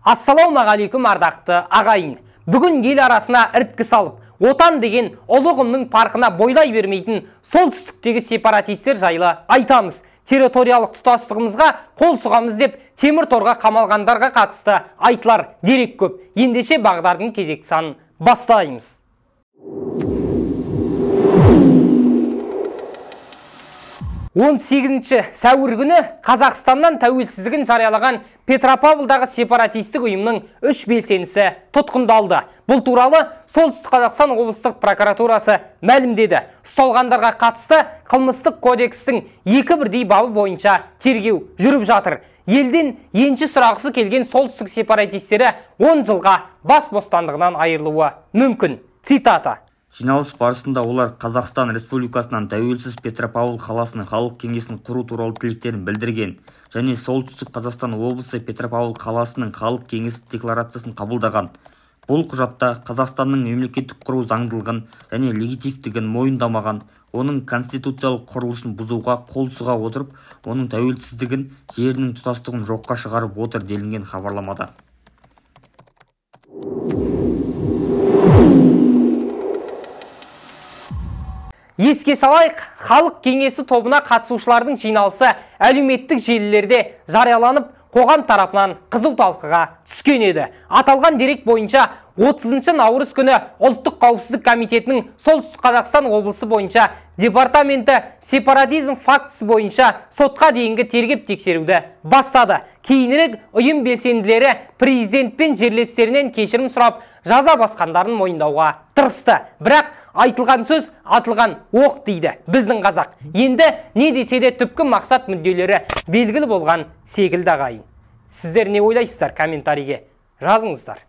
Ассалаумағалейкум ардақты ағайын. Бүгін ел арасына іріткі салып, отан деген ұлы ұғымның парқына бойлай бермейтін солтүстіктегі сепаратистер жайлы айтамыз. Территориялық тұтастығымызға қол сұғамыз деп темір торға қамалғандарға қатысты айтылар дерек көп. Ендеше бағдардың кезекті санын бастаймыз. 18 сәуір күні Қазақстаннан тәуелсіздігін жариялаған Петропавлдағы сепаратистік ұйымның 3 белсендісі тұтқындалды. Бұл туралы Солтүстік Қазақстан облыстық прокуратурасы мәлімдеді. Ұсталғандарға қатысты қылмыстық кодекстің 2 бірдей бабы бойынша тергеу жүріп жатыр. Елден енші сұрағысы келген солтүстік сепаратистері 10 жылға бас бостандығынан айырылуы мүмкін. Цитата. Жиналыс барысында олар Қазақстан Республикасынан тәуелсіз Петропавл қаласының халық кеңесін құру туралы тілектерін білдірген және Солтүстік Қазақстан облысы Петропавл қаласының халық кеңесі декларациясын қабылдаған. Бұл құжатта Қазақстанның мемлекеттік құру заңдылығын және легитимдігін мойындамаған, оның конституциялық құрылысын бұзуға қол сұға отырып, оның тәуелсіздігін, жерінің тұтастығын жоққа шығарып отыр делінген хабарламада. Еске салайық, халық кеңесі тобына қатысушылардың жиналысы әлеуметтік желілерде жарияланып, қоғам тарапынан қызу талқыға түскен еді. Аталған дерек бойынша 30 наурыз күні Ұлттық қауіпсіздік комитетінің Солтүстік Қазақстан облысы бойынша департаменті сепаратизм фактісі бойынша сотқа дейінгі тергеп тексеруді бастады. Кейінірек ұйым белсенділері президент пен жерлестерінен кешірім сұрап, жаза басқандарын мойындауға тырысты. Бірақ айтылған сөз атылған оқ дейді біздің қазақ. Енді не десе де түпкі мақсат мүдделері белгілі болған секілді ағайын. Сіздер не ойлайсыздар? Комментарийге жазыңыздар.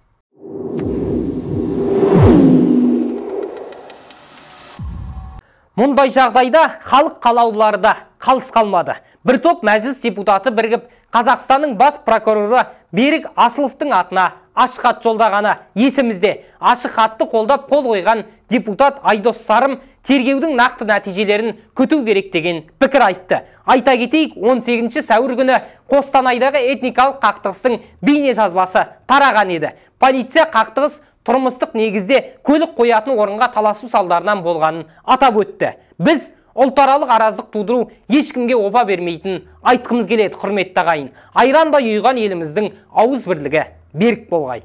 Мұндай жағдайда халық қалаулылары да қалыс қалмады. Бір топ мәжіліс депутаты бірігіп, Қазақстанның бас прокуроры Берік Асыловтың атына ашық хат жолдағаны есімізде. Ашық хатты қолдап қол қойған депутат Айдос Сарым тергеудің нақты нәтижелерін күту керек деген пікір айтты. Айта кетейік, 18 сәуір күні Қостанайдағы этникалық қақтығыстың бейне жазбасы тараған еді. Полиция қақтығыс тұрмыстық негізде көлік қоятын орынға таласу салдарынан болғанын атап өтті. Біз ұлтаралық араздық тудыру ешкімге опа бермейтін айтқымыз келеді, құрметті ағайын. Айрандай ұйыған еліміздің ауыз бірлігі берік болғай.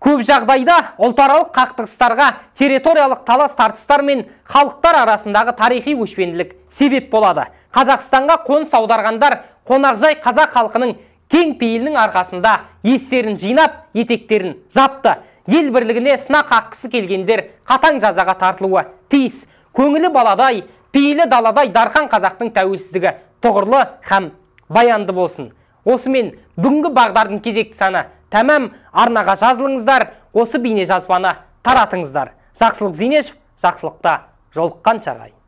Көп жағдайда ұлтаралық қақтығыстарға территориялық талас тартыстар мен халықтар арасындағы тарихи өшпенділік себеп болады. Қазақстанға қоныс аударғандар қонақжай қазақ халқының кең пейілінің арқасында естерін жинап, етектерін жапты. Ел бірлігіне сынақ қаққысы келгендер қатаң жазаға тартылуы тиіс. Көңілі баладай, пейілі даладай дархан қазақтың тәуелсіздігі тұғырлы һәм баянды болсын. Осымен бүгінгі бағдардың кезекті саны тәмам. Арнаға жазылыңыздар, осы бейне жазбаны таратыңыздар. Жақсылық Зейнешев, жақсылықта жолыққанша ағайын.